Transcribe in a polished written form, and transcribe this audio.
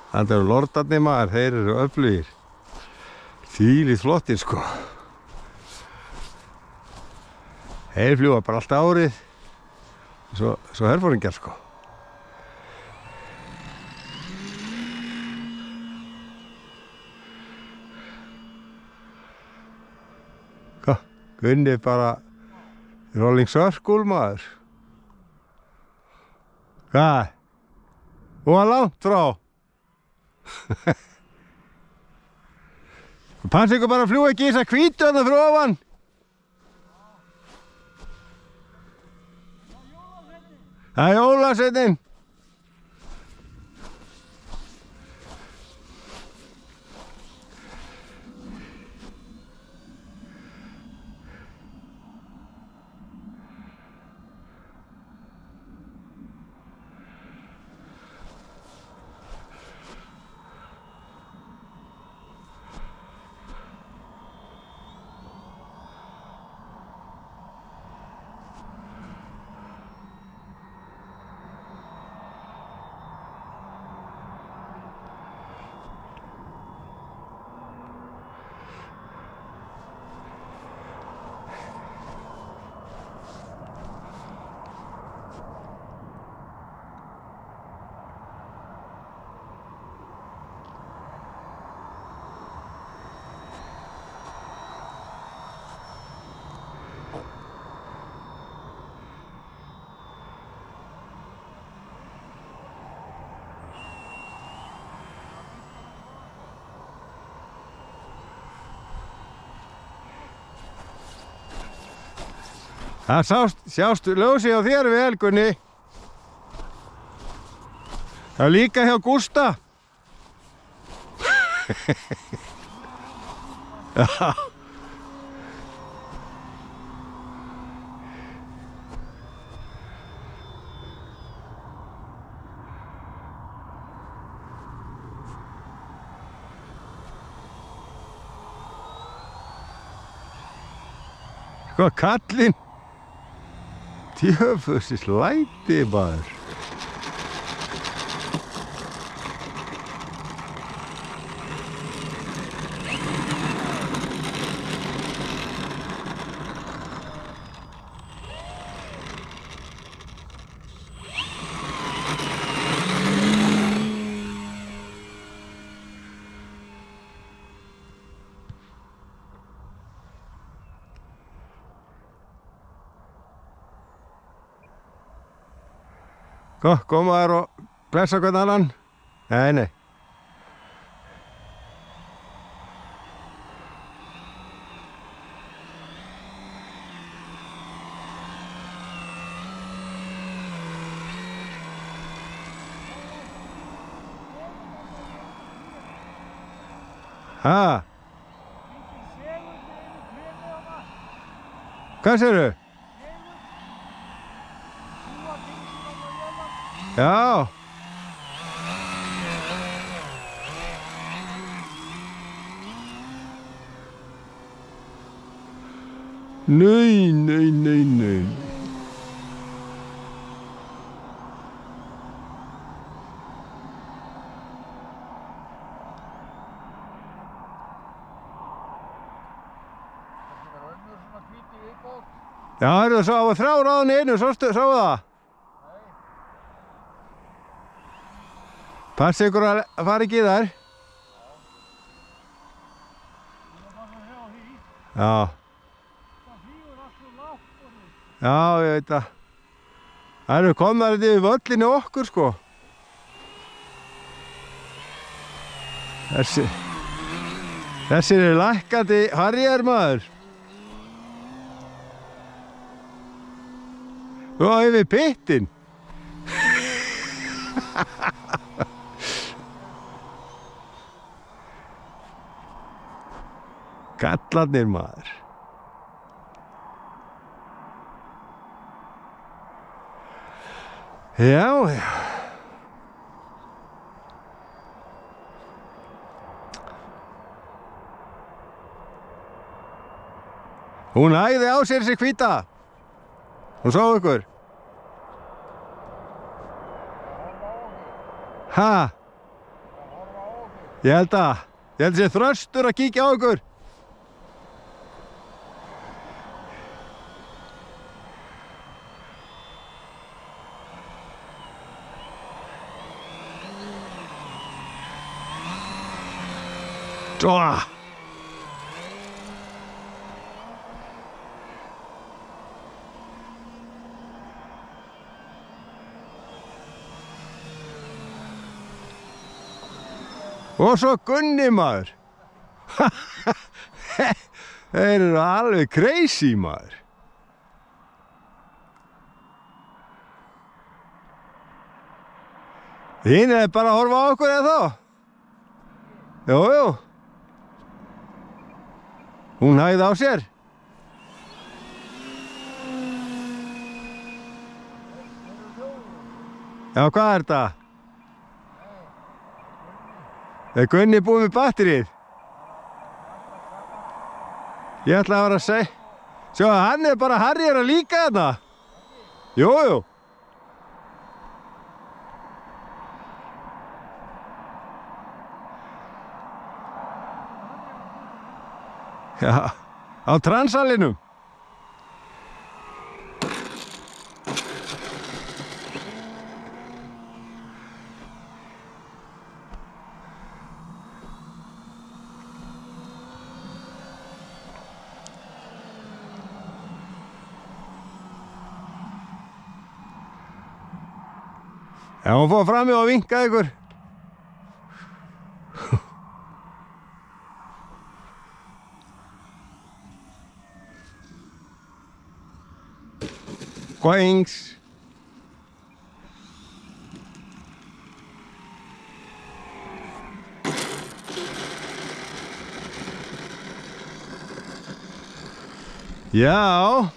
Það eru lordarnir maður, þeir eru öflugir. Þvílíkt flottir sko. Þeir fljúga bara allt árið. Svo herforingjar sko. Gunni bara rolling circle maður. Hvað? Og hann langt frá. Passa ykkur bara að fljúga ekki í þessa hvítu þarna fyrir ofan. Það er jólasveinninn. Það sjást ljósi á þér vel, Gunni. Það er líka hjá Gústa. Já. Sko, kallinn. Djöfusins læti maður. Koma þær og blessa hvern annan? Nei. Ha? Hvað segirðu? Já. Nei. Já, það svo á þrjár áðan í einu, sáu það? Passa ykkur að fara ekki í þær. Já. Já, ég veit það. Það eru komnar þetta yfir völlinni okkur, sko. Þessir eru lækkandi harjar maður. Og yfir pyttinn. Kallarnir maður. Já. Hún ægði á sér sig hvíta. Hún sá ykkur. Ha? Ég held sé Þröstur að kíkja á ykkur. Svo. Og svo Gunni maður. Þeir eru alveg crazy maður. Hinn er bara að horfa á okkur eða þá? Jú, jú. Hún hægði á sér. Já, hvað er þetta? Er Gunni búinn með batterið? Ég ætla að vera að segja. Sjá, hann er bara Harry að líka þarna. Jú, jú. Já, á transalinum. Já, hún fór fram og vinkaði ykkur. Boings. Já.